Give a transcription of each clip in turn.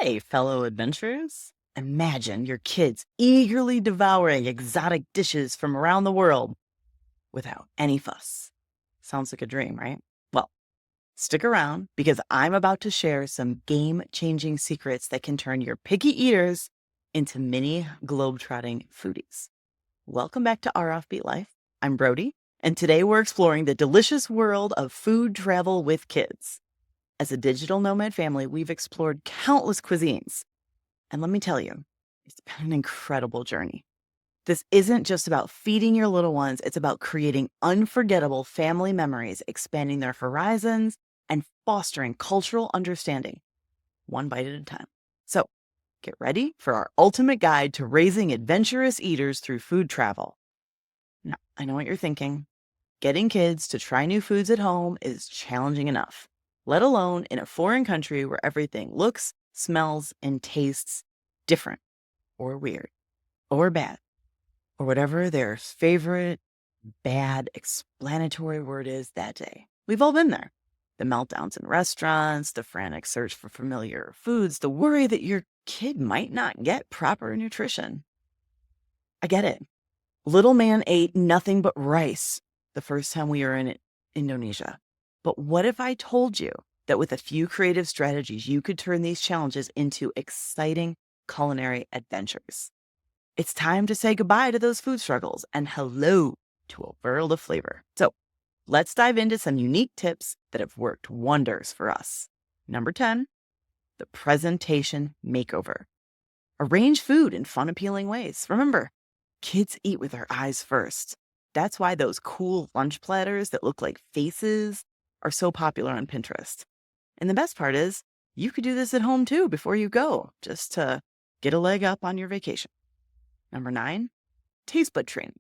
Hey, fellow adventurers. Imagine your kids eagerly devouring exotic dishes from around the world without any fuss. Sounds like a dream, right? Well, stick around because I'm about to share some game changing secrets that can turn your picky eaters into mini globetrotting foodies. Welcome back to Our Offbeat Life. I'm Brody, and today we're exploring the delicious world of food travel with kids. As a digital nomad family, we've explored countless cuisines. And let me tell you, it's been an incredible journey. This isn't just about feeding your little ones, it's about creating unforgettable family memories, expanding their horizons, and fostering cultural understanding, one bite at a time. So, get ready for our ultimate guide to raising adventurous eaters through food travel. Now, I know what you're thinking. Getting kids to try new foods at home is challenging enough, let alone in a foreign country where everything looks, smells, and tastes different or weird or bad or whatever their favorite bad explanatory word is that day. We've all been there. The meltdowns in restaurants, the frantic search for familiar foods, the worry that your kid might not get proper nutrition. I get it. Little man ate nothing but rice the first time we were in Indonesia. But what if I told you that with a few creative strategies, you could turn these challenges into exciting culinary adventures? It's time to say goodbye to those food struggles and hello to a world of flavor. So let's dive into some unique tips that have worked wonders for us. Number 10, the presentation makeover. Arrange food in fun, appealing ways. Remember, kids eat with their eyes first. That's why those cool lunch platters that look like faces are so popular on Pinterest. And the best part is, you could do this at home too before you go, just to get a leg up on your vacation. Number 9, taste bud training.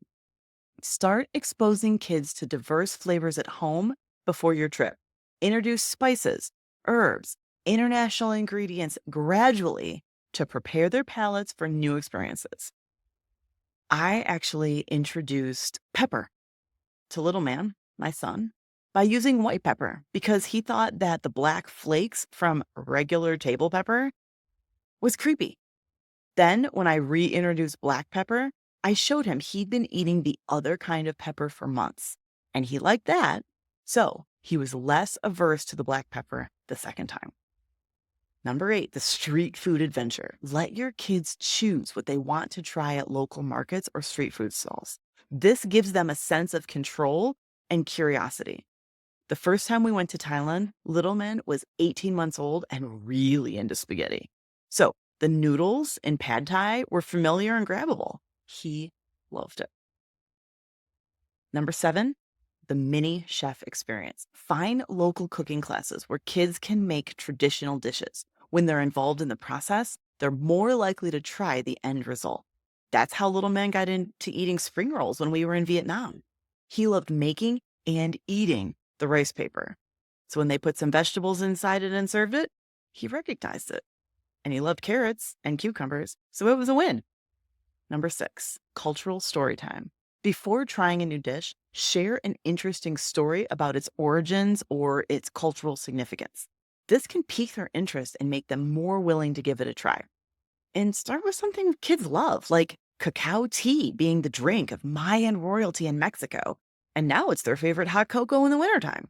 Start exposing kids to diverse flavors at home before your trip. Introduce spices, herbs, international ingredients gradually to prepare their palates for new experiences. I actually introduced pepper to little man, my son, by using white pepper because he thought that the black flakes from regular table pepper was creepy. Then, when I reintroduced black pepper, I showed him he'd been eating the other kind of pepper for months, and he liked that, so he was less averse to the black pepper the second time. Number 8, the street food adventure. Let your kids choose what they want to try at local markets or street food stalls. This gives them a sense of control and curiosity. The first time we went to Thailand, little man was 18 months old and really into spaghetti. So the noodles in pad thai were familiar and grabbable. He loved it. Number 7, the mini chef experience. Find local cooking classes where kids can make traditional dishes. When they're involved in the process, they're more likely to try the end result. That's how little man got into eating spring rolls when we were in Vietnam. He loved making and eating the rice paper. So when they put some vegetables inside it and served it, he recognized it. And he loved carrots and cucumbers, so it was a win. Number 6, cultural story time. Before trying a new dish, share an interesting story about its origins or its cultural significance. This can pique their interest and make them more willing to give it a try. And start with something kids love, like cacao tea being the drink of Mayan royalty in Mexico, and now it's their favorite hot cocoa in the wintertime.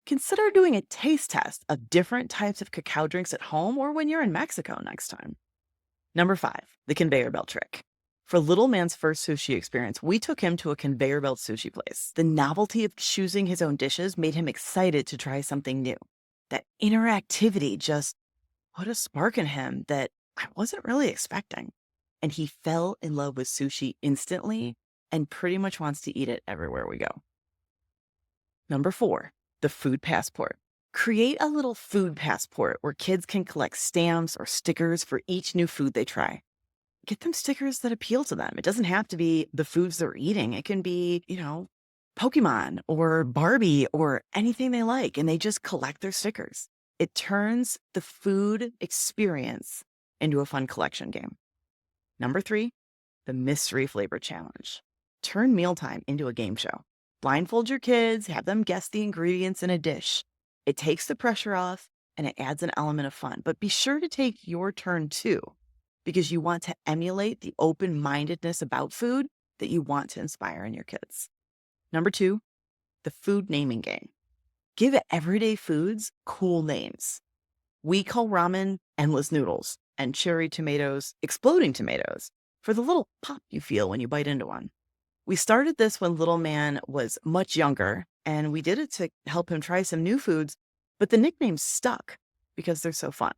Consider doing a taste test of different types of cacao drinks at home or when you're in Mexico next time. Number 5, the conveyor belt trick. For little man's first sushi experience, we took him to a conveyor belt sushi place. The novelty of choosing his own dishes made him excited to try something new. That interactivity just put a spark in him that I wasn't really expecting. And he fell in love with sushi instantly and pretty much wants to eat it everywhere we go. Number 4, the food passport. Create a little food passport where kids can collect stamps or stickers for each new food they try. Get them stickers that appeal to them. It doesn't have to be the foods they're eating. It can be, Pokemon or Barbie or anything they like, and they just collect their stickers. It turns the food experience into a fun collection game. Number 3, the mystery flavor challenge. Turn mealtime into a game show. Blindfold your kids, have them guess the ingredients in a dish. It takes the pressure off and it adds an element of fun. But be sure to take your turn too, because you want to emulate the open-mindedness about food that you want to inspire in your kids. Number 2, the food naming game. Give everyday foods cool names. We call ramen endless noodles and cherry tomatoes exploding tomatoes for the little pop you feel when you bite into one. We started this when little man was much younger, and we did it to help him try some new foods, but the nicknames stuck because they're so fun.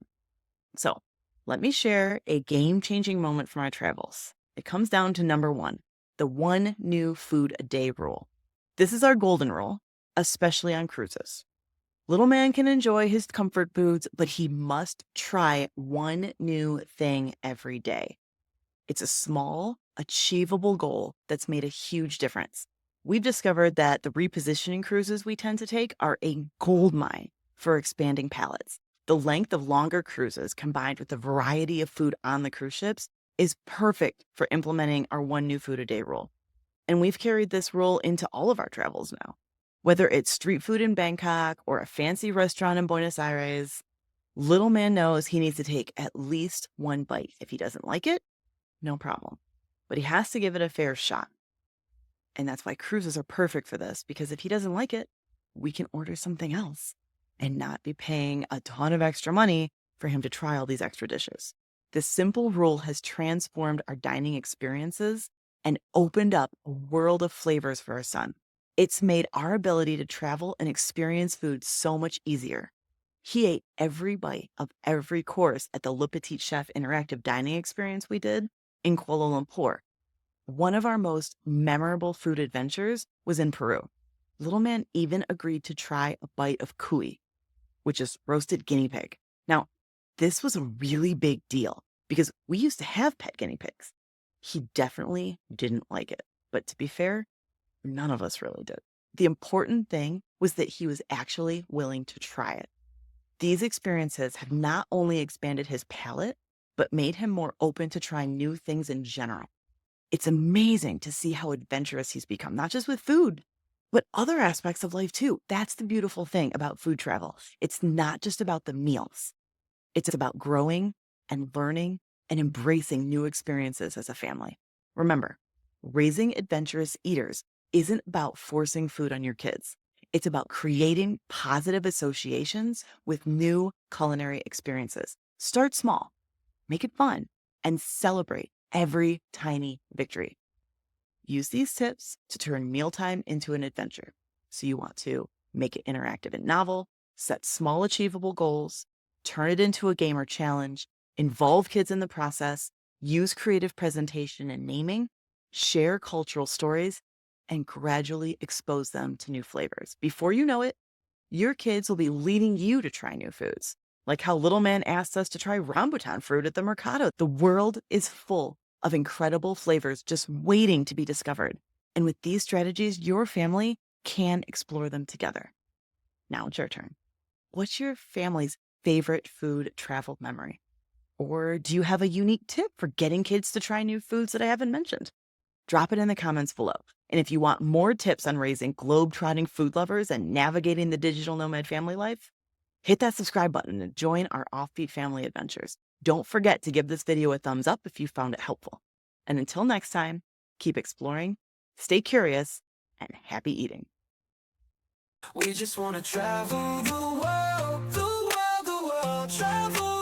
So let me share a game-changing moment from our travels. It comes down to number 1, the 1 new food a day rule. This is our golden rule, especially on cruises. Little man can enjoy his comfort foods, but he must try 1 new thing every day. It's a small, achievable goal that's made a huge difference. We've discovered that the repositioning cruises we tend to take are a gold mine for expanding palates. The length of longer cruises combined with the variety of food on the cruise ships is perfect for implementing our 1 new food a day rule. And we've carried this rule into all of our travels now. Whether it's street food in Bangkok or a fancy restaurant in Buenos Aires, little man knows he needs to take at least 1 bite. If he doesn't like it, no problem. But he has to give it a fair shot. And that's why cruises are perfect for this, because if he doesn't like it, we can order something else and not be paying a ton of extra money for him to try all these extra dishes. This simple rule has transformed our dining experiences and opened up a world of flavors for our son. It's made our ability to travel and experience food so much easier. He ate every bite of every course at the Le Petit Chef interactive dining experience we did in Kuala Lumpur. One of our most memorable food adventures was in Peru. Little man even agreed to try a bite of cuy, which is roasted guinea pig. Now, this was a really big deal because we used to have pet guinea pigs. He definitely didn't like it, but to be fair, none of us really did. The important thing was that he was actually willing to try it. These experiences have not only expanded his palate, but made him more open to trying new things in general. It's amazing to see how adventurous he's become, not just with food, but other aspects of life too. That's the beautiful thing about food travel. It's not just about the meals. It's about growing and learning and embracing new experiences as a family. Remember, raising adventurous eaters isn't about forcing food on your kids. It's about creating positive associations with new culinary experiences. Start small, make it fun, and celebrate every tiny victory. Use these tips to turn mealtime into an adventure. So you want to make it interactive and novel, set small achievable goals, turn it into a game or challenge, involve kids in the process, use creative presentation and naming, share cultural stories, and gradually expose them to new flavors. Before you know it, your kids will be leading you to try new foods, like how little man asked us to try rambutan fruit at the Mercado. The world is full of incredible flavors just waiting to be discovered. And with these strategies, your family can explore them together. Now it's your turn. What's your family's favorite food travel memory? Or do you have a unique tip for getting kids to try new foods that I haven't mentioned? Drop it in the comments below. And if you want more tips on raising globe-trotting food lovers and navigating the digital nomad family life, hit that subscribe button and join our offbeat family adventures. Don't forget to give this video a thumbs up if you found it helpful. And until next time, keep exploring, stay curious, and happy eating. We just wanna travel the world, travel